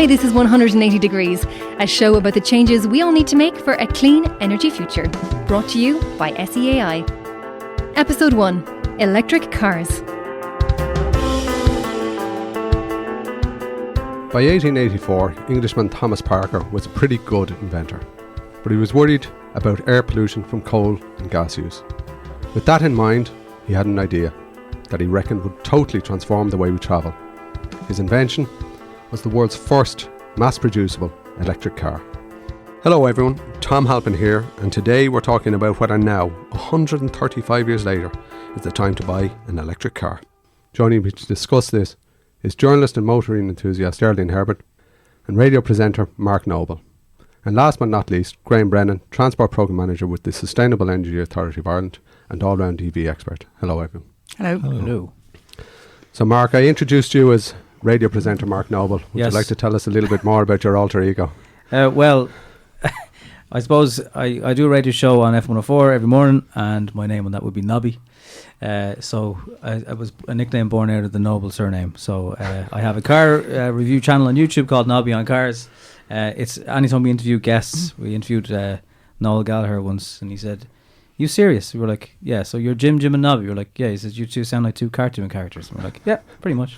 Hi, this is 180 Degrees, a show about the changes we all need to make for a clean energy future. Brought to you by SEAI. Episode 1, Electric Cars. By 1884, Englishman Thomas Parker was a pretty good inventor, but he was worried about air pollution from coal and gas use. With that in mind, he had an idea that he reckoned would totally transform the way we travel. His invention was the world's first mass-producible electric car. Hello everyone, Tom Halpin here, and today we're talking about whether now, 135 years later, is the time to buy an electric car. Joining me to discuss this is journalist and motoring enthusiast Geraldine Herbert and radio presenter Mark Noble. And last but not least, Graham Brennan, Transport Programme Manager with the Sustainable Energy Authority of Ireland and all-round EV expert. Hello everyone. Hello. Hello. So Mark, I introduced you as radio presenter Mark Noble. Would Yes. you like to tell us a little bit more about your alter ego? Well, I suppose I do a radio show on F104 every morning, and my name on that would be Nobby. So I was a nickname born out of the Noble surname. So I have a car review channel on YouTube called Nobby on Cars. It's anytime we interview guests. We interviewed Noel Gallagher once, and he said, "You serious?" We were like, "Yeah." So you're Jim and Nobby. We were like, "Yeah." He says, "You two sound like two cartoon characters." And we're like, "Yeah, pretty much."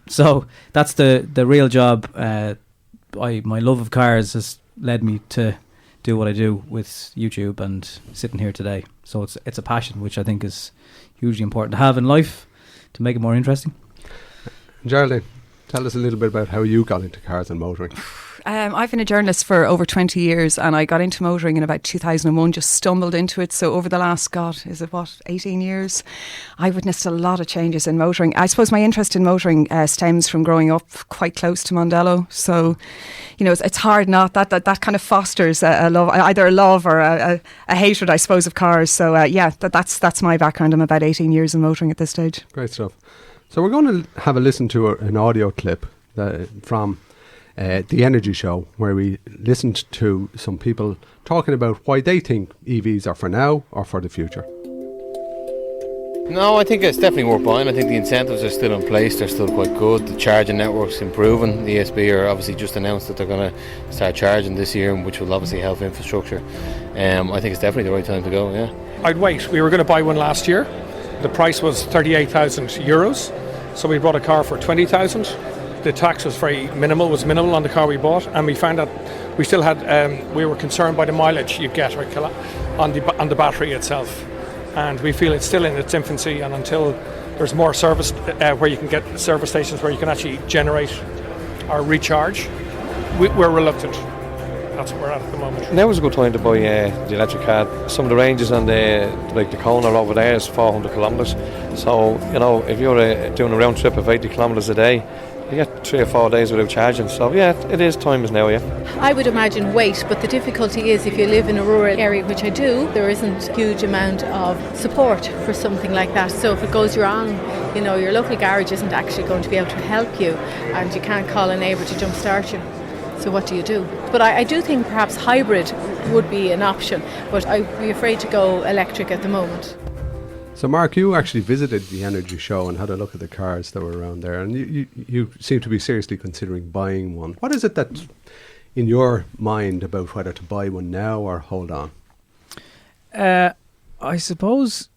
So that's the real job. My love of cars has led me to do what I do with YouTube and sitting here today. So it's a passion which I think is hugely important to have in life to make it more interesting. Geraldine, tell us a little bit about how you got into cars and motoring. I've been a journalist for over 20 years, and I got into motoring in about 2001, just stumbled into it. So over the last, 18 years, I witnessed a lot of changes in motoring. I suppose my interest in motoring stems from growing up quite close to Mondello. So, you know, it's hard not, that kind of fosters a love, either a love or a hatred, I suppose, of cars. So that's my background. I'm about 18 years in motoring at this stage. Great stuff. So we're going to have a listen to an audio clip from the Energy Show, where we listened to some people talking about why they think EVs are for now or for the future. No, I think it's definitely worth buying. I think the incentives are still in place. They're still quite good. The charging network's improving. The ESB are obviously just announced that they're going to start charging this year, which will obviously help infrastructure. I think it's definitely the right time to go, yeah. I'd wait. We were going to buy one last year. The price was €38,000. So we bought a car for 20,000. The tax was minimal on the car we bought, and we found that we still had, we were concerned by the mileage you get on the battery itself. And we feel it's still in its infancy, and until there's more service where you can get service stations where you can actually generate or recharge, we're reluctant. That's where we're at the moment. Now is a good time to buy the electric car. Some of the ranges on the Kona over there is 400 kilometres. So, you know, if you're doing a round trip of 80 kilometres a day, you get 3 or 4 days without charging. So yeah, it is time is now, yeah. I would imagine wait, but the difficulty is if you live in a rural area, which I do, there isn't a huge amount of support for something like that. So if it goes wrong, you know, your local garage isn't actually going to be able to help you, and you can't call a neighbour to jumpstart you. So what do you do? But I do think perhaps hybrid would be an option, but I'd be afraid to go electric at the moment. So Mark, you actually visited the Energy Show and had a look at the cars that were around there, and you seem to be seriously considering buying one. What is it that's in your mind about whether to buy one now or hold on? I suppose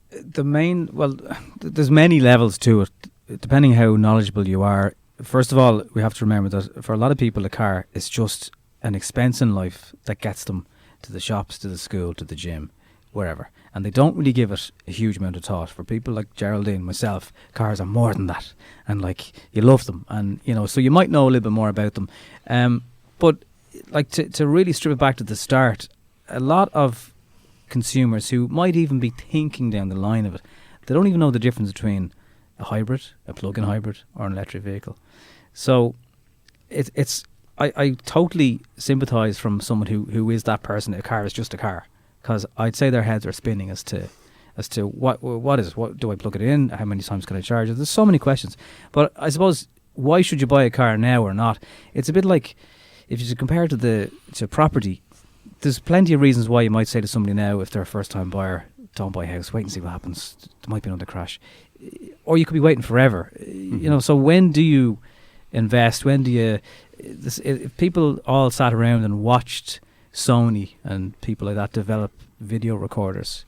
there's many levels to it, depending how knowledgeable you are. First of all, we have to remember that for a lot of people, a car is just an expense in life that gets them to the shops, to the school, to the gym, wherever. And they don't really give it a huge amount of thought. For people like Geraldine, myself, cars are more than that. And like, you love them. And, you know, so you might know a little bit more about them. But like to really strip it back to the start, a lot of consumers who might even be thinking down the line of it, they don't even know the difference between a hybrid, a plug-in hybrid, or an electric vehicle. So I totally sympathise from someone who is that person. A car is just a car. Because I'd say their heads are spinning as to what is it? What do I plug it in? How many times can I charge it? There's so many questions. But I suppose, why should you buy a car now or not? It's a bit like if you compare it to property. There's plenty of reasons why you might say to somebody now, if they're a first-time buyer, don't buy a house. Wait and see what happens. There might be another crash, or you could be waiting forever. Mm-hmm. You know. So when do you invest? When do you... if people all sat around and watched Sony and people like that develop video recorders,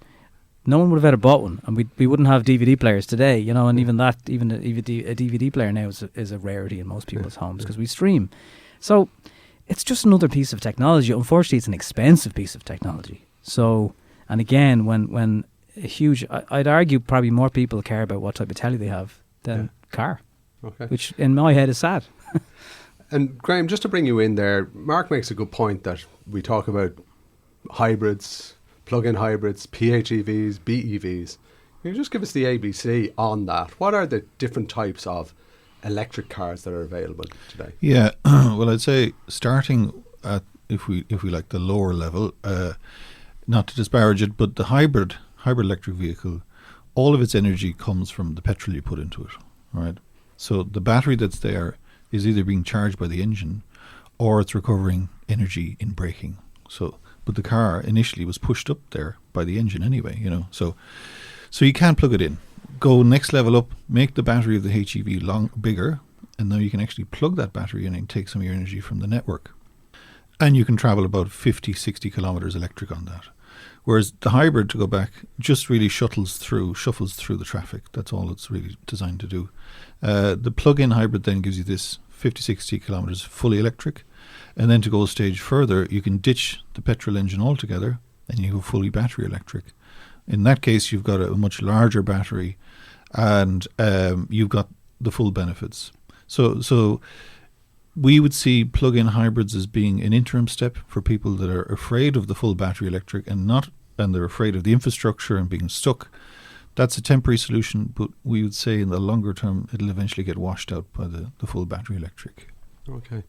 no one would have ever bought one, and we wouldn't have DVD players today, you know. And even a DVD player now is a rarity in most people's homes because we stream. So it's just another piece of technology. Unfortunately, it's an expensive piece of technology. So, and again, when a huge, I'd argue probably more people care about what type of telly they have than car, which in my head is sad. And Graham, just to bring you in there, Mark makes a good point that we talk about hybrids, plug-in hybrids, PHEVs, BEVs. Can you just give us the ABC on that? What are the different types of electric cars that are available today? Yeah, well, I'd say starting at, if we like, the lower level, not to disparage it, but the hybrid electric vehicle, all of its energy comes from the petrol you put into it, right? So the battery that's there is either being charged by the engine or it's recovering energy in braking. So, but the car initially was pushed up there by the engine anyway, you know. So you can plug it in. Go next level up, make the battery of the HEV bigger, and now you can actually plug that battery in and take some of your energy from the network. And you can travel about 50, 60 kilometers electric on that. Whereas the hybrid, to go back, just really shuffles through the traffic. That's all it's really designed to do. The plug-in hybrid then gives you this 50, 60 kilometers fully electric. And then to go a stage further, you can ditch the petrol engine altogether and you go fully battery electric. In that case, you've got a much larger battery and you've got the full benefits. So we would see plug-in hybrids as being an interim step for people that are afraid of the full battery electric and they're afraid of the infrastructure and being stuck. That's a temporary solution, but we would say in the longer term it'll eventually get washed out by the full battery electric. Okay.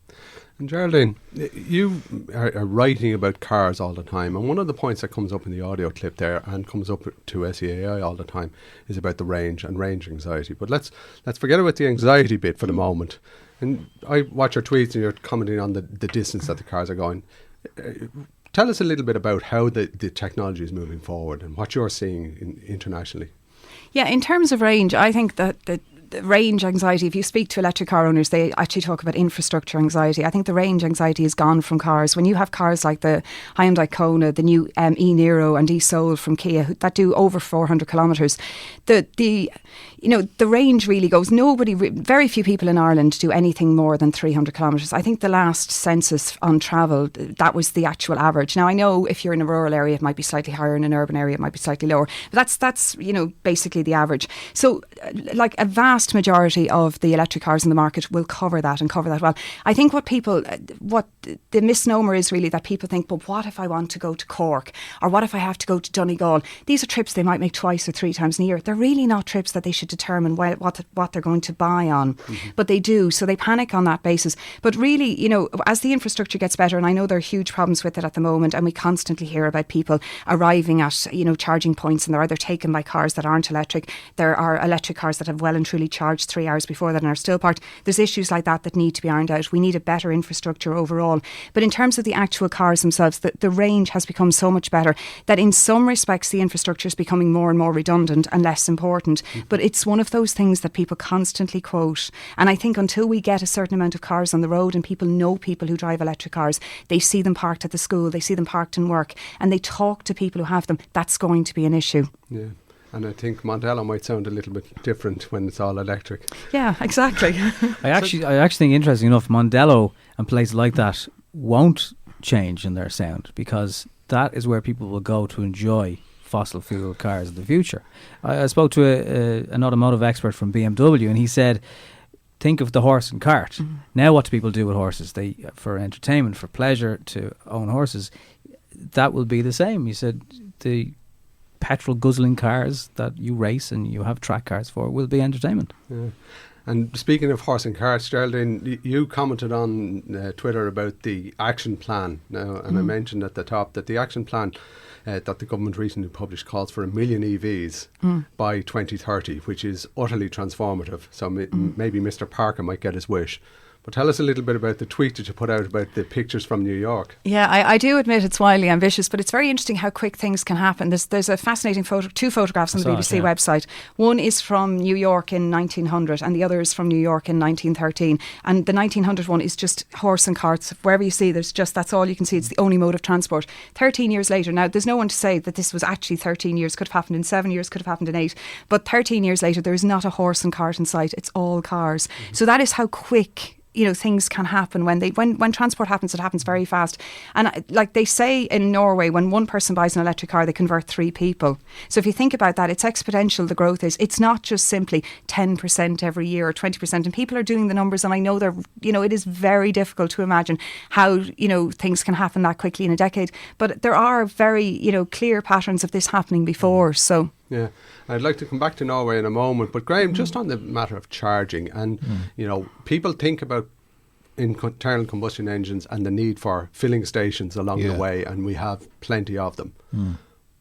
And Geraldine, you are writing about cars all the time, and one of the points that comes up in the audio clip there and comes up to SEAI all the time is about the range and range anxiety. But let's forget about the anxiety bit for the moment. And I watch your tweets and you're commenting on the distance that the cars are going. Tell us a little bit about how the technology is moving forward and what you're seeing internationally. Yeah, in terms of range, I think that the range anxiety, if you speak to electric car owners, they actually talk about infrastructure anxiety. I think the range anxiety is gone from cars. When you have cars like the Hyundai Kona, the new e-Niro and e-Soul from Kia that do over 400 kilometres, the range really goes. Very few people in Ireland do anything more than 300 kilometres. I think the last census on travel, that was the actual average. Now, I know if you're in a rural area, it might be slightly higher. In an urban area, it might be slightly lower. But that's basically the average. So, like a vast majority of the electric cars in the market will cover that well. I think what the misnomer is really that people think, but what if I want to go to Cork, or what if I have to go to Donegal? These are trips they might make twice or three times in a year. They're really not trips that they should determine what they're going to buy on, but they do. So they panic on that basis. But really, as the infrastructure gets better, and I know there are huge problems with it at the moment, and we constantly hear about people arriving at charging points and they're either taken by cars that aren't electric. There are electric cars that have well and truly charged 3 hours before that and are still parked. There's issues like that need to be ironed out. We need a better infrastructure overall. But in terms of the actual cars themselves, the range has become so much better that in some respects the infrastructure is becoming more and more redundant and less important. But it's one of those things that people constantly quote. And I think until we get a certain amount of cars on the road and people know people who drive electric cars, they see them parked at the school, they see them parked in work, and they talk to people who have them, that's going to be an issue. Yeah. And I think Mondello might sound a little bit different when it's all electric. Yeah, exactly. I actually think, interesting enough, Mondello and places like that won't change in their sound because that is where people will go to enjoy fossil fuel cars in the future. I spoke to an automotive expert from BMW and he said, think of the horse and cart. Mm-hmm. Now what do people do with horses? For entertainment, for pleasure, to own horses. That will be the same. He said the petrol guzzling cars that you race and you have track cars for will be entertainment. Yeah. And speaking of horse and carts, Geraldine, you commented on Twitter about the action plan now, and I mentioned at the top that the action plan that the government recently published calls for 1 million EVs by 2030, which is utterly transformative. So maybe Mr. Parker might get his wish. But tell us a little bit about the tweet that you put out about the pictures from New York. Yeah, I do admit it's wildly ambitious, but it's very interesting how quick things can happen. There's a fascinating two photographs on the BBC website. One is from New York in 1900 and the other is from New York in 1913. And the 1900 one is just horse and carts. Wherever you see, that's all you can see. It's the only mode of transport. 13 years later, now there's no one to say that this was actually 13 years. Could have happened in 7 years, could have happened in 8. But 13 years later, there is not a horse and cart in sight. It's all cars. So that is how quick things can happen when transport happens. It happens very fast. And like they say in Norway, when one person buys an electric car, they convert 3 people. So if you think about that, it's exponential. The growth is. It's not just simply 10% every year or 20%. And people are doing the numbers, and I know it is very difficult to imagine how things can happen that quickly in a decade. But there are very clear patterns of this happening before. So. Yeah, I'd like to come back to Norway in a moment, but Graham, just on the matter of charging, and people think about internal combustion engines and the need for filling stations along the way, and we have plenty of them.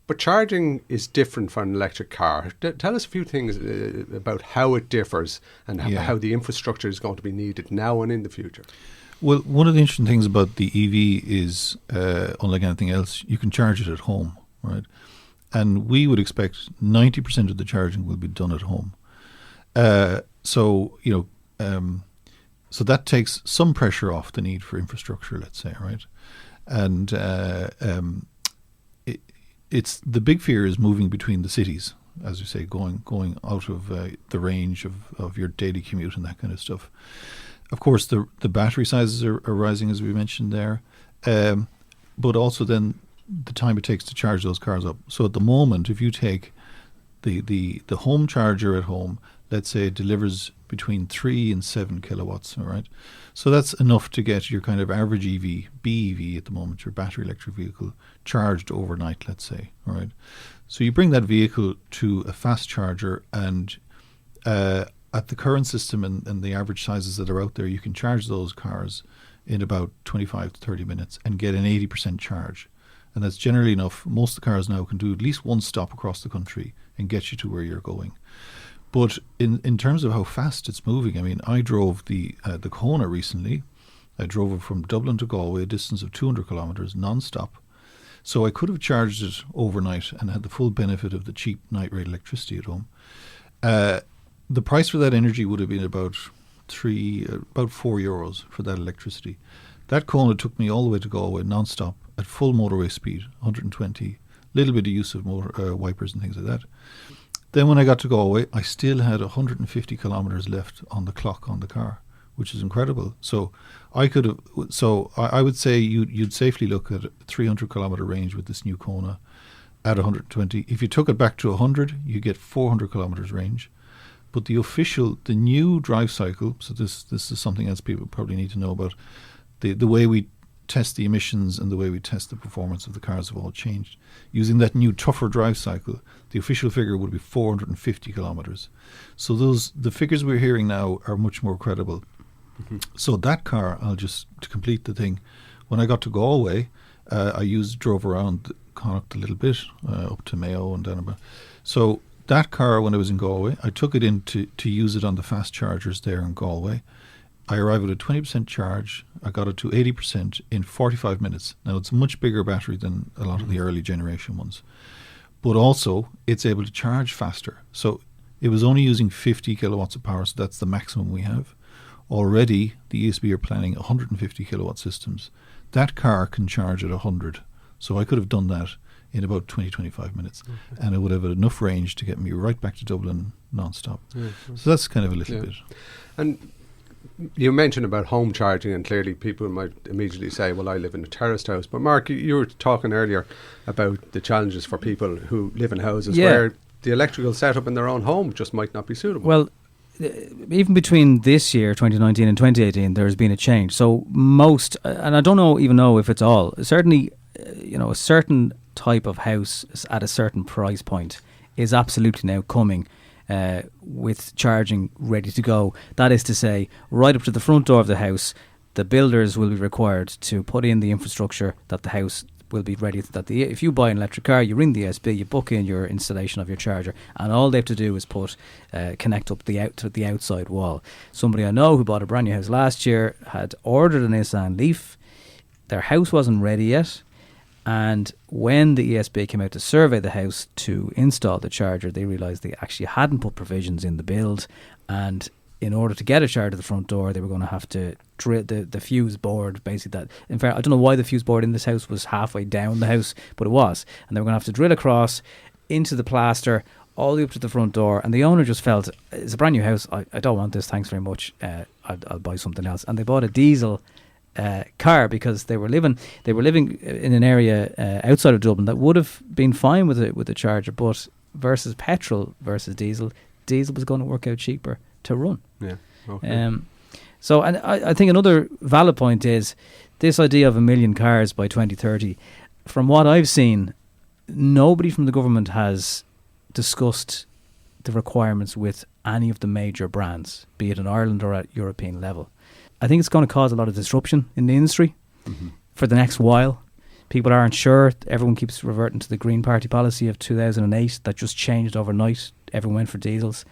But charging is different for an electric car. Tell us a few things about how it differs and how the infrastructure is going to be needed now and in the future. Well, one of the interesting things about the EV is, unlike anything else, you can charge it at home, right? And we would expect 90% of the charging will be done at home. So that takes some pressure off the need for infrastructure, let's say, right? And it's the big fear is moving between the cities, as you say, going out of the range of your daily commute and that kind of stuff. Of course, the battery sizes are rising, as we mentioned there, but also then the time it takes to charge those cars up. So at the moment, if you take the home charger at home, let's say it delivers between 3 and 7 kilowatts, all right? So that's enough to get your kind of average BEV at the moment, your battery electric vehicle, charged overnight, let's say, all right? So you bring that vehicle to a fast charger, and at the current system and the average sizes that are out there, you can charge those cars in about 25 to 30 minutes and get an 80% charge. And that's generally enough. Most of the cars now can do at least one stop across the country and get you to where you're going. But in terms of how fast it's moving, I mean, I drove the Kona recently. I drove it from Dublin to Galway, a distance of 200 kilometres non-stop. So I could have charged it overnight and had the full benefit of the cheap night rate electricity at home. The price for that energy would have been about €4 for that electricity. That Kona took me all the way to Galway non-stop at full motorway speed, 120, little bit of use of motor wipers and things like that. Then when I got to Galway, I still had 150 kilometres left on the clock on the car, which is incredible. So I would say you'd safely look at a 300 kilometre range with this new Kona at 120. If you took it back to 100, you get 400 kilometres range. But the new drive cycle, so this is something else people probably need to know about, the way we test the emissions and the way we test the performance of the cars have all changed. Using that new tougher drive cycle, the official figure would be 450 kilometres. So the figures we're hearing now are much more credible. Mm-hmm. So that car, to complete the thing, when I got to Galway, I drove around Connacht a little bit, up to Mayo and down about. So that car, when I was in Galway, I took it in to use it on the fast chargers there in Galway. I arrived at a 20% charge. I got it to 80% in 45 minutes. Now, it's a much bigger battery than a lot of the early generation ones. But also, it's able to charge faster. So it was only using 50 kilowatts of power, so that's the maximum we have. Already, the ESB are planning 150 kilowatt systems. That car can charge at 100. So I could have done that in about 20-25 minutes. Okay. And it would have enough range to get me right back to Dublin non-stop. Yeah, so that's kind of a little bit. And you mentioned about home charging, and clearly people might immediately say, well, I live in a terraced house. But Mark, you were talking earlier about the challenges for people who live in houses where the electrical setup in their own home just might not be suitable. Well, even between this year, 2019 and 2018, there's been a change. So most, and I don't even know if it's all, certainly, a certain type of house at a certain price point is absolutely now coming with charging ready to go. That is to say, right up to the front door of the house, the builders will be required to put in the infrastructure that the house will be ready. If you buy an electric car, you ring the ESB, you book in your installation of your charger, and all they have to do is connect up to the outside wall. Somebody I know who bought a brand new house last year had ordered a Nissan Leaf. Their house wasn't ready yet, and when the ESB came out to survey the house to install the charger, they realised they actually hadn't put provisions in the build, and in order to get a charger to the front door, they were going to have to drill the fuse board, basically. That, in fact, I don't know why the fuse board in this house was halfway down the house, but it was. And they were going to have to drill across into the plaster, all the way up to the front door. And the owner just felt, it's a brand new house, I don't want this, thanks very much, I'll buy something else. And they bought a diesel car because they were living in an area outside of Dublin that would have been fine with a charger, but versus petrol versus diesel was going to work out cheaper to run. Yeah. Okay. So, and I think another valid point is this idea of 1 million cars by 2030. From what I've seen, nobody from the government has discussed the requirements with any of the major brands, be it in Ireland or at European level. I think it's going to cause a lot of disruption in the industry for the next while. People aren't sure. Everyone keeps reverting to the Green Party policy of 2008 that just changed overnight. Everyone went for diesels.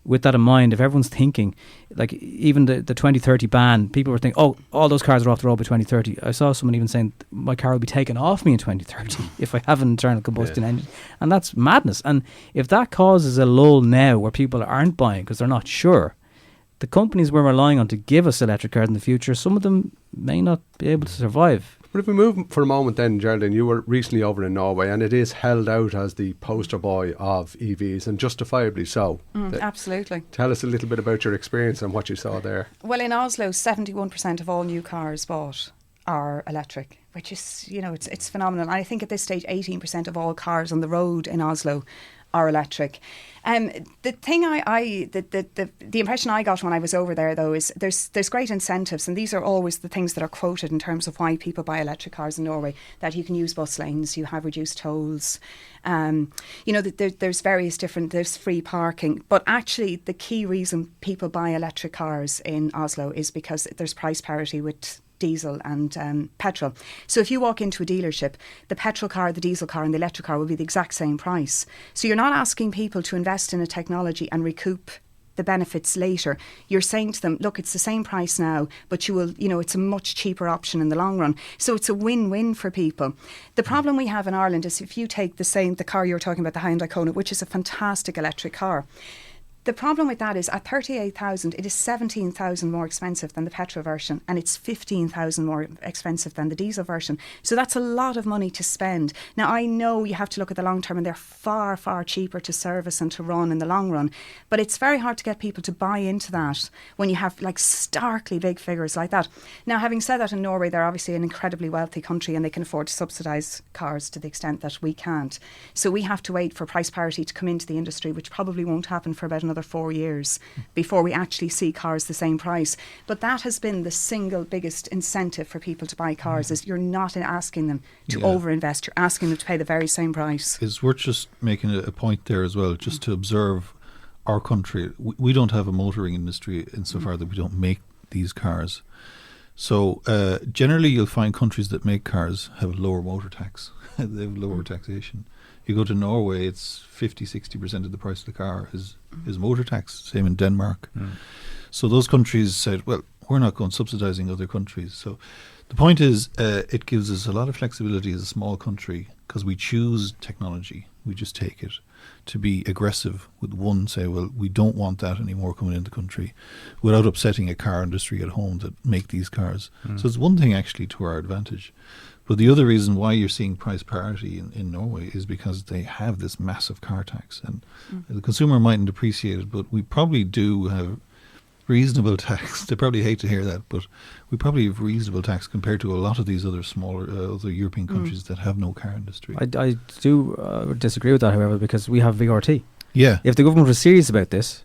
With that in mind, if everyone's thinking, like even the 2030 ban, people were thinking, oh, all those cars are off the road by 2030. I saw someone even saying my car will be taken off me in 2030 if I have an internal combustion engine. And that's madness. And if that causes a lull now where people aren't buying because they're not sure, the companies we're relying on to give us electric cars in the future, some of them may not be able to survive. But if we move for a moment then, Geraldine, you were recently over in Norway and it is held out as the poster boy of EVs, and justifiably so. Absolutely. Tell us a little bit about your experience and what you saw there. Well, in Oslo, 71% of all new cars bought are electric, which is, it's phenomenal. And I think at this stage, 18% of all cars on the road in Oslo are electric. The thing the impression I got when I was over there, though, is there's great incentives, and these are always the things that are quoted in terms of why people buy electric cars in Norway. That you can use bus lanes, you have reduced tolls, there's various different. There's free parking, but actually the key reason people buy electric cars in Oslo is because there's price parity with diesel and petrol. So if you walk into a dealership, the petrol car, the diesel car and the electric car will be the exact same price. So you're not asking people to invest in a technology and recoup the benefits later. You're saying to them, look, it's the same price now, but you will, it's a much cheaper option in the long run. So it's a win-win for people. The problem we have in Ireland is if you take the car you're talking about, the Hyundai Kona, which is a fantastic electric car. The problem with that is at 38,000, it is 17,000 more expensive than the petrol version, and it's 15,000 more expensive than the diesel version. So that's a lot of money to spend. Now, I know you have to look at the long term, and they're far, far cheaper to service and to run in the long run. But it's very hard to get people to buy into that when you have like starkly big figures like that. Now, having said that, in Norway, they're obviously an incredibly wealthy country, and they can afford to subsidise cars to the extent that we can't. So we have to wait for price parity to come into the industry, which probably won't happen for about another 4 years before we actually see cars the same price. But that has been the single biggest incentive for people to buy cars, is you're not asking them to overinvest, you're asking them to pay the very same price. It's worth just making a point there as well, just to observe our country. We don't have a motoring industry insofar that we don't make these cars. So generally you'll find countries that make cars have lower motor tax. They have lower taxation. You go to Norway, it's 50-60% of the price of the car is motor tax. Same in Denmark. So those countries said, well, we're not going subsidising other countries. So the point is, it gives us a lot of flexibility as a small country because we choose technology. We just take it. To be aggressive with one, say, well, we don't want that anymore coming into the country, without upsetting a car industry at home that make these cars. So it's one thing actually to our advantage. But the other reason why you're seeing price parity in Norway is because they have this massive car tax. And the consumer mightn't appreciate it, but we probably do have reasonable tax. They probably hate to hear that, but we probably have reasonable tax compared to a lot of these other smaller other European countries that have no car industry. I do disagree with that, however, because we have VRT. Yeah. If the government was serious about this,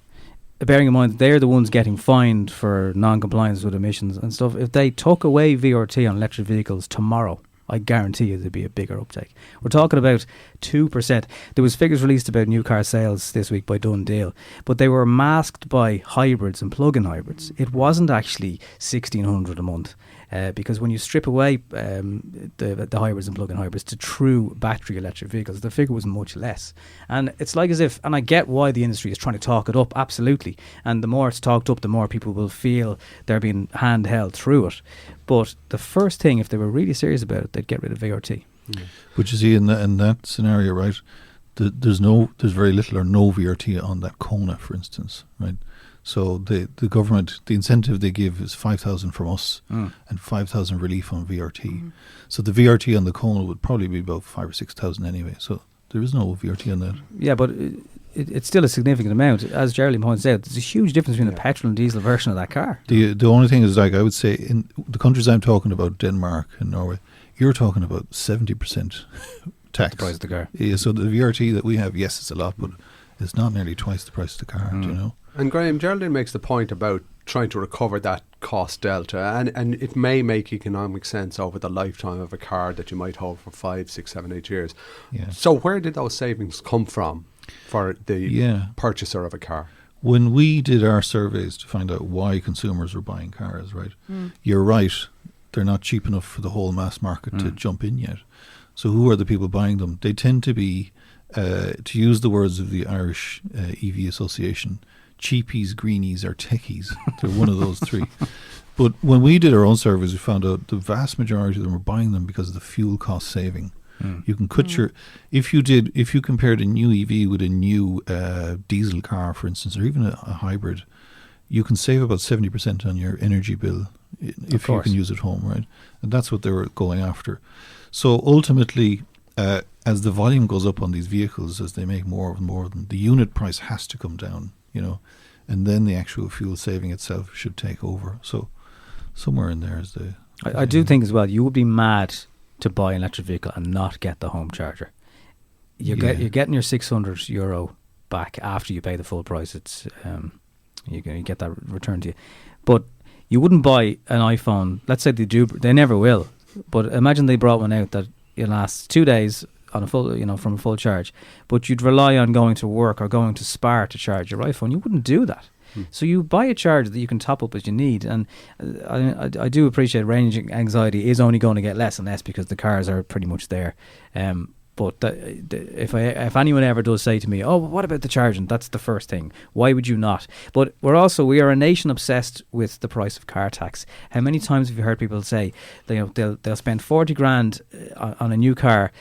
bearing in mind they're the ones getting fined for non-compliance with emissions and stuff, if they took away VRT on electric vehicles tomorrow, I guarantee you there'd be a bigger uptake. We're talking about 2%. There was figures released about new car sales this week by Dun Deal, but they were masked by hybrids and plug-in hybrids. It wasn't actually 1,600 a month. because when you strip away the hybrids and plug-in hybrids to true battery electric vehicles, the figure was much less. And it's like as if, and I get why the industry is trying to talk it up, absolutely. And the more it's talked up, the more people will feel they're being handheld through it. But the first thing, if they were really serious about it, they'd get rid of VRT. But you see, in that scenario, right, there's very little or no VRT on that Kona, for instance, right? So the government, the incentive they give is 5,000 from us and 5,000 relief on VRT. So the VRT on the Kona would probably be about 5,000 or 6,000 anyway. So there is no VRT on that. Yeah, but it's still a significant amount. As Geraldine points out, there's a huge difference between the petrol and diesel version of that car. The only thing is, like I would say, in the countries I'm talking about, Denmark and Norway, you're talking about 70% tax. The price of the car. Yeah, so the VRT that we have, yes, it's a lot, but it's not nearly twice the price of the car, do you know? And Graham, Geraldine makes the point about trying to recover that cost delta, and it may make economic sense over the lifetime of a car that you might hold for 5, 6, 7, 8 years. Yeah. So where did those savings come from for the purchaser of a car? When we did our surveys to find out why consumers were buying cars, right, you're right, they're not cheap enough for the whole mass market to jump in yet. So who are the people buying them? They tend to be, to use the words of the Irish EV Association, cheapies, greenies or techies. They're one of those three. But when we did our own surveys, we found out the vast majority of them were buying them because of the fuel cost saving. You can cut if you compared a new EV with a new diesel car, for instance, or even a hybrid, you can save about 70% on your energy bill if you can use it home, right? And that's what they were going after. So ultimately, as the volume goes up on these vehicles, as they make more and more of them, the unit price has to come down, you know, and then the actual fuel saving itself should take over. So somewhere in there is the... I do think as well, you would be mad to buy an electric vehicle and not get the home charger. You're getting your €600 back after you pay the full price. It's you get that returned to you. But you wouldn't buy an iPhone. Let's say they do. They never will. But imagine they brought one out that it lasts 2 days on a full, from a full charge. But you'd rely on going to work or going to Spar to charge your iPhone. You wouldn't do that. So you buy a charger that you can top up as you need, and I do appreciate range anxiety is only going to get less and less because the cars are pretty much there. But if anyone ever does say to me, "Oh, what about the charging?" That's the first thing. Why would you not? But we are a nation obsessed with the price of car tax. How many times have you heard people say they'll spend 40 grand on a new car,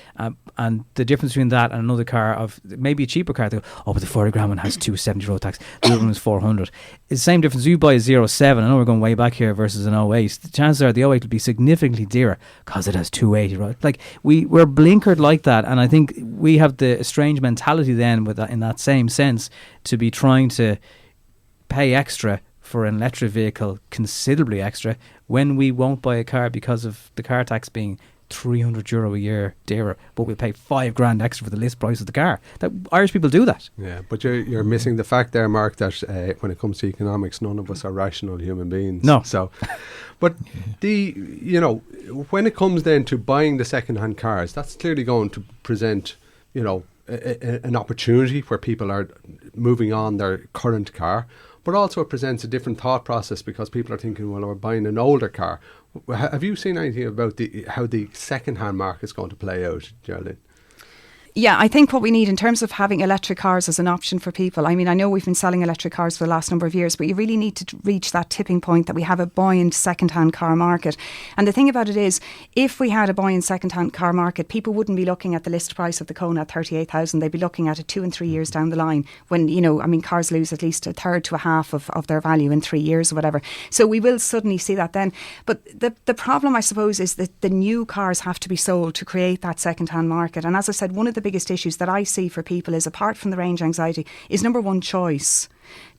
and the difference between that and another car of maybe a cheaper car, they go, "Oh, but the 40 grand one has 270 road tax. The other one is 400." It's the same difference. You buy a 07. I know we're going way back here versus an 08. The chances are the 08 will be significantly dearer because it has 280. Right? Like we're blinkered like that. And I think we have the strange mentality then with that, in that same sense, to be trying to pay extra for an electric vehicle, considerably extra, when we won't buy a car because of the car tax being €300 a year dearer, but we'll pay 5 grand extra for the list price of the car. That Irish people do that. Yeah, but you're missing the fact there, Mark, that when it comes to economics, none of us are rational human beings. No. So, but when it comes then to buying the second-hand cars, that's clearly going to present, an opportunity where people are moving on their current car, but also it presents a different thought process because people are thinking, well, we're buying an older car. Have you seen anything about how the second-hand market is going to play out, Geraldine? Yeah, I think what we need in terms of having electric cars as an option for people, I mean, I know we've been selling electric cars for the last number of years, but you really need to reach that tipping point that we have a buoyant second-hand car market. And the thing about it is, if we had a buoyant second-hand car market, people wouldn't be looking at the list price of the Kona at 38,000. They'd be looking at it 2 and 3 years down the line when, cars lose at least a third to a half of their value in 3 years or whatever. So we will suddenly see that then. But the problem, I suppose, is that the new cars have to be sold to create that second-hand market. And as I said, one of the biggest issues that I see for people is, apart from the range anxiety, is number one, choice.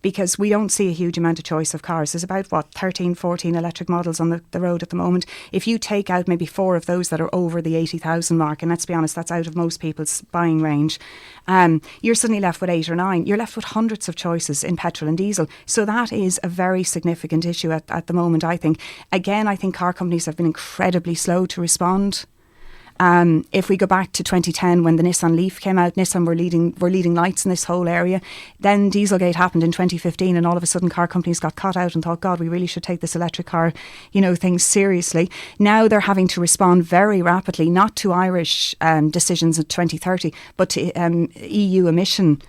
Because we don't see a huge amount of choice of cars. There's about 13, 14 electric models on the road at the moment. If you take out maybe 4 of those that are over the 80,000 mark, and let's be honest, that's out of most people's buying range, you're suddenly left with 8 or 9. You're left with hundreds of choices in petrol and diesel. So that is a very significant issue at the moment, I think. Again, I think car companies have been incredibly slow to respond. If we go back to 2010 when the Nissan Leaf came out, Nissan were leading lights in this whole area. Then Dieselgate happened in 2015, and all of a sudden car companies got caught out and thought, God, we really should take this electric car, things seriously. Now they're having to respond very rapidly, not to Irish decisions in 2030, but to EU emission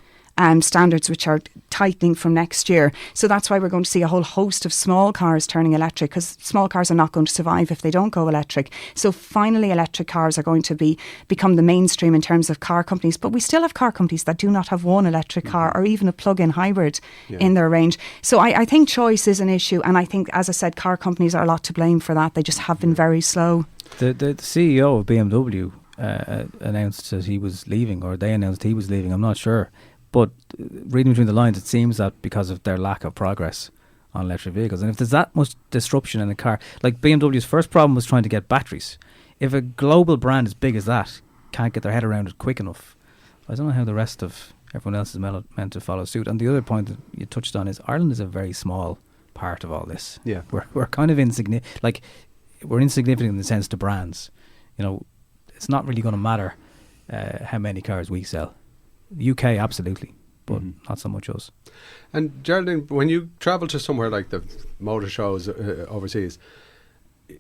standards, which are tightening from next year. So that's why we're going to see a whole host of small cars turning electric, because small cars are not going to survive if they don't go electric. So finally electric cars are going to become the mainstream in terms of car companies. But we still have car companies that do not have one electric car or even a plug-in hybrid in their range. So I think choice is an issue, and I think, as I said, car companies are a lot to blame for that. They just have been very slow. The CEO of BMW announced that he was leaving, or they announced he was leaving. I'm not sure. But reading between the lines, it seems that because of their lack of progress on electric vehicles. And if there's that much disruption in a car, like BMW's first problem was trying to get batteries. If a global brand as big as that can't get their head around it quick enough, I don't know how the rest of everyone else is meant to follow suit. And the other point that you touched on is Ireland is a very small part of all this. Yeah. We're kind of insignificant. Like, we're insignificant in the sense to brands. It's not really going to matter how many cars we sell. UK, absolutely, but not so much us. And Geraldine, when you travel to somewhere like the motor shows overseas,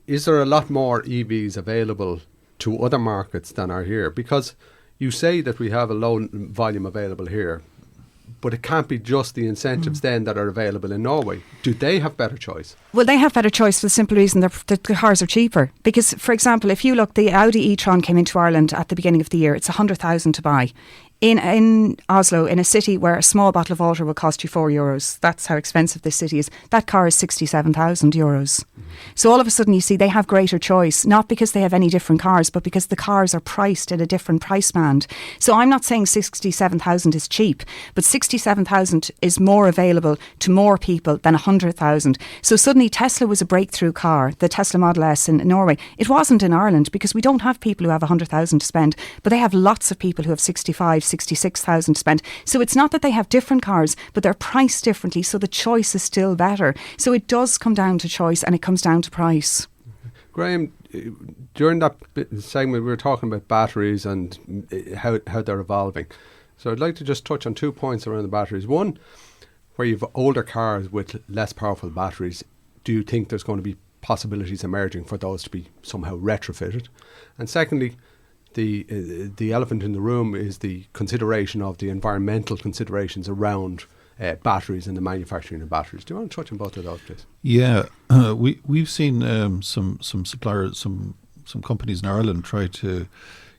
is there a lot more EVs available to other markets than are here? Because you say that we have a low volume available here, but it can't be just the incentives then that are available in Norway. Do they have better choice? Well, they have better choice for the simple reason the cars are cheaper. Because, for example, if you look, the Audi e-tron came into Ireland at the beginning of the year. It's 100,000 to buy. In Oslo, in a city where a small bottle of water will cost you €4, that's how expensive this city is, that car is €67,000. So all of a sudden you see they have greater choice, not because they have any different cars, but because the cars are priced at a different price band. So I'm not saying 67,000 is cheap, but 67,000 is more available to more people than 100,000. So suddenly Tesla was a breakthrough car, the Tesla Model S in Norway. It wasn't in Ireland because we don't have people who have 100,000 to spend, but they have lots of people who have 66,000 to spend. So it's not that they have different cars, but they're priced differently, so the choice is still better. So it does come down to choice, and it comes down to price. Graham, during that segment we were talking about batteries and how they're evolving. So I'd like to just touch on 2 points around the batteries. One, where you've older cars with less powerful batteries, do you think there's going to be possibilities emerging for those to be somehow retrofitted? And secondly, the elephant in the room is the consideration of the environmental considerations around batteries and the manufacturing of batteries. Do you want to touch on both of those, please? Yeah, we've seen some suppliers, some companies in Ireland try to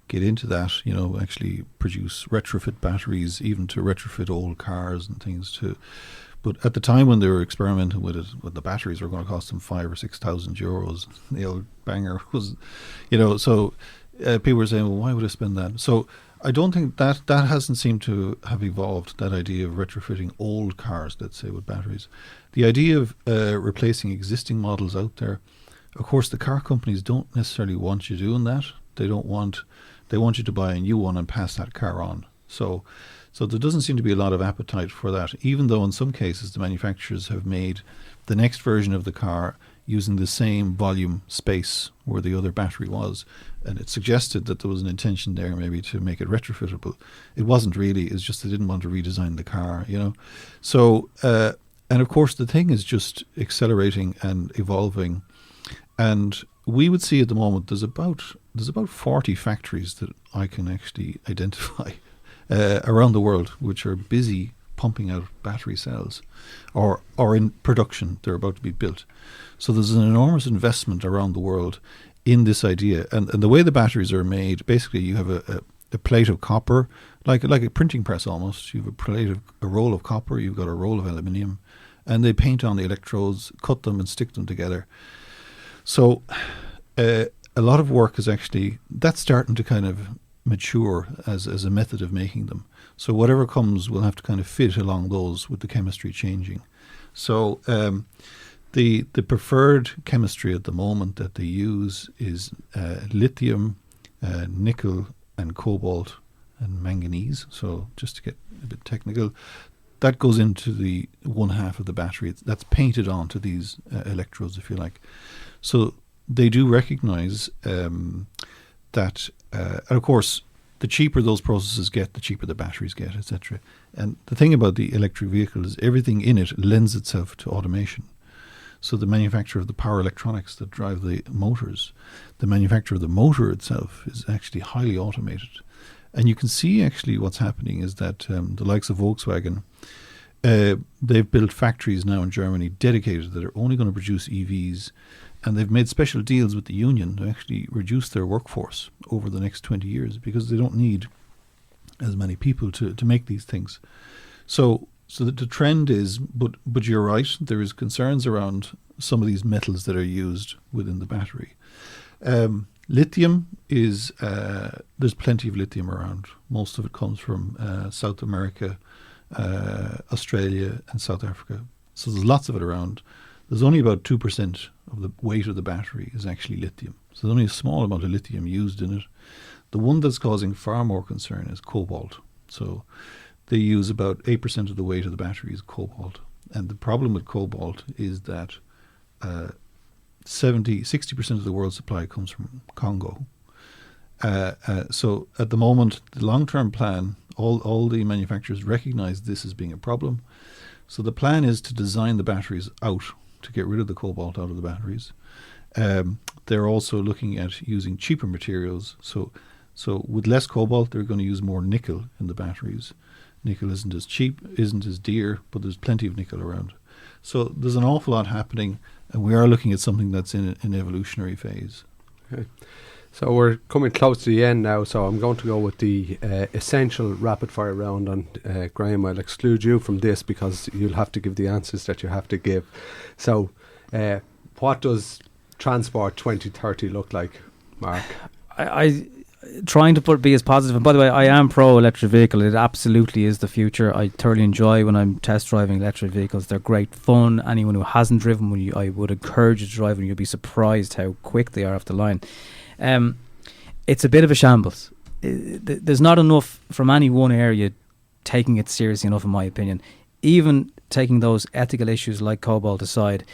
get into that. Actually produce retrofit batteries, even to retrofit old cars and things too. But at the time when they were experimenting with it, the batteries were going to cost them €5,000 or €6,000. The old banger was, so. People were saying, well, why would I spend that? So I don't think that hasn't seemed to have evolved, that idea of retrofitting old cars, let's say, with batteries. The idea of replacing existing models out there, of course, the car companies don't necessarily want you doing that. They want you to buy a new one and pass that car on. So there doesn't seem to be a lot of appetite for that, even though in some cases the manufacturers have made the next version of the car using the same volume space where the other battery was. And it suggested that there was an intention there maybe to make it retrofittable. It wasn't really, it's just they didn't want to redesign the car, So, and of course the thing is just accelerating and evolving. And we would see at the moment there's about 40 factories that I can actually identify around the world which are busy pumping out battery cells or in production. They're about to be built. So there's an enormous investment around the world in this idea. And the way the batteries are made, basically you have a plate of copper, like a printing press almost. You have a roll of copper, you've got a roll of aluminium, and they paint on the electrodes, cut them and stick them together. So a lot of work is actually, that's starting to kind of mature as a method of making them. So whatever comes will have to kind of fit along those with the chemistry changing. So the preferred chemistry at the moment that they use is lithium, nickel and cobalt and manganese. So just to get a bit technical, that goes into the one half of the battery. That's painted onto these electrodes, if you like. So they do recognize that, and of course, the cheaper those processes get, the cheaper the batteries get, etc. And the thing about the electric vehicle is everything in it lends itself to automation. So the manufacture of the power electronics that drive the motors, the manufacture of the motor itself is actually highly automated. And you can see actually what's happening is that the likes of Volkswagen, they've built factories now in Germany dedicated that are only going to produce EVs, and they've made special deals with the union to actually reduce their workforce over the next 20 years because they don't need as many people to make these things. So that the trend is, but you're right, there is concerns around some of these metals that are used within the battery. Lithium is, there's plenty of lithium around. Most of it comes from South America, Australia and South Africa. So there's lots of it around. There's only about 2% of the weight of the battery is actually lithium. So there's only a small amount of lithium used in it. The one that's causing far more concern is cobalt. So they use about 8% of the weight of the battery is cobalt. And the problem with cobalt is that 60% of the world's supply comes from Congo. So at the moment, the long-term plan, all the manufacturers recognize this as being a problem. So the plan is to design the batteries out to get rid of the cobalt out of the batteries. They're also looking at using cheaper materials. So with less cobalt, they're going to use more nickel in the batteries. Nickel isn't as cheap, isn't as dear, but there's plenty of nickel around. So there's an awful lot happening, and we are looking at something that's in an evolutionary phase. Okay. So we're coming close to the end now, so I'm going to go with the essential rapid fire round, and Graham, I'll exclude you from this because you'll have to give the answers that you have to give. So what does Transport 2030 look like, Mark? I trying to be as positive, and by the way, I am pro electric vehicle. It absolutely is the future. I thoroughly enjoy when I'm test driving electric vehicles. They're great fun. Anyone who hasn't driven one, I would encourage you to drive one. You'll be surprised how quick they are off the line. It's a bit of a shambles. There's not enough from any one area taking it seriously enough, in my opinion. Even taking those ethical issues like cobalt aside,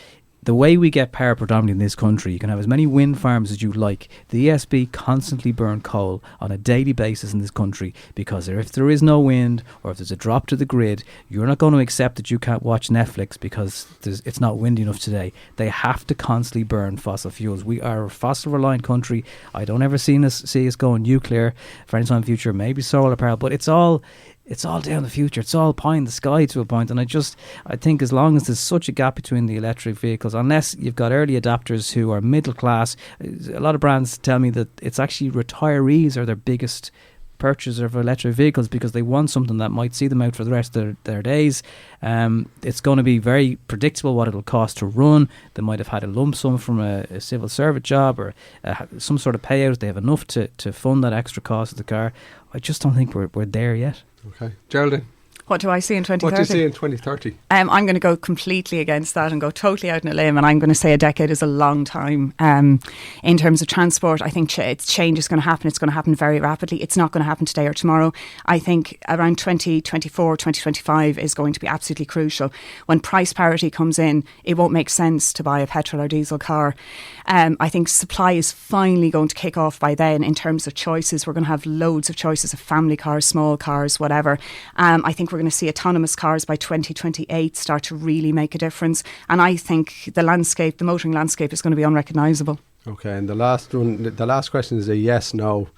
the way we get power predominantly in this country, you can have as many wind farms as you like. The ESB constantly burn coal on a daily basis in this country because if there is no wind or if there's a drop to the grid, you're not going to accept that you can't watch Netflix because it's not windy enough today. They have to constantly burn fossil fuels. We are a fossil reliant country. I don't ever see us going nuclear for any time in the future, maybe solar power, but it's all down the future. It's all pie in the sky to a point. And I think as long as there's such a gap between the electric vehicles, unless you've got early adopters who are middle class, a lot of brands tell me that it's actually retirees are their biggest purchaser of electric vehicles because they want something that might see them out for the rest of their days. It's going to be very predictable what it'll cost to run. They might have had a lump sum from a civil service job or some sort of payout. They have enough to fund that extra cost of the car. I just don't think we're there yet. Okay. Geraldine? What do I see in 2030? What do you see in 2030? I'm going to go completely against that and go totally out on a limb, and I'm going to say a decade is a long time. In terms of transport, I think change is going to happen. It's going to happen very rapidly. It's not going to happen today or tomorrow. I think around 2024, 2025 is going to be absolutely crucial. When price parity comes in, it won't make sense to buy a petrol or diesel car. I think supply is finally going to kick off by then in terms of choices. We're going to have loads of choices of family cars, small cars, whatever. I think we're going to see autonomous cars by 2028 start to really make a difference. And I think the motoring landscape is going to be unrecognisable. Okay, and the last question is a yes, no.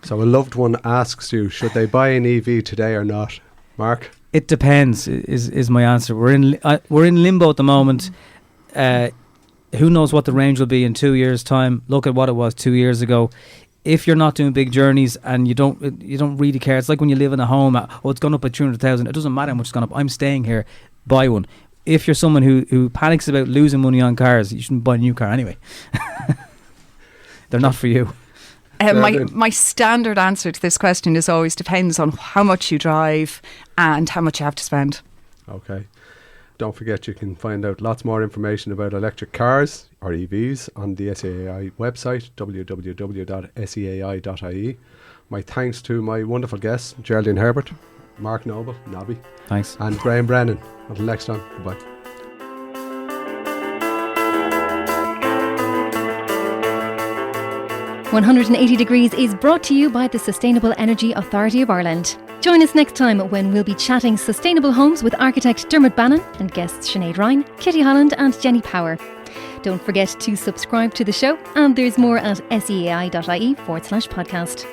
So a loved one asks you, should they buy an EV today or not? Mark? It depends, is my answer. We're in limbo at the moment. Who knows what the range will be in 2 years' time? Look at what it was 2 years ago. If you're not doing big journeys and you don't really care, it's like when you live in a home. It's gone up by 300,000. It doesn't matter how much it's gone up. I'm staying here. Buy one. If you're someone who panics about losing money on cars, you shouldn't buy a new car anyway. They're not for you. My standard answer to this question is always depends on how much you drive and how much you have to spend. Okay. Don't forget you can find out lots more information about electric cars or EVs on the SEAI website, www.seai.ie. My thanks to my wonderful guests, Geraldine Herbert, Mark Noble, Nobby. Thanks. And Graham Brennan. Until next time, goodbye. 180 Degrees is brought to you by the Sustainable Energy Authority of Ireland. Join us next time when we'll be chatting sustainable homes with architect Dermot Bannon and guests Sinead Ryan, Kitty Holland and Jenny Power. Don't forget to subscribe to the show, and there's more at seai.ie/podcast.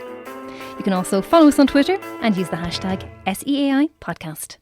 You can also follow us on Twitter and use the hashtag SEAI Podcast.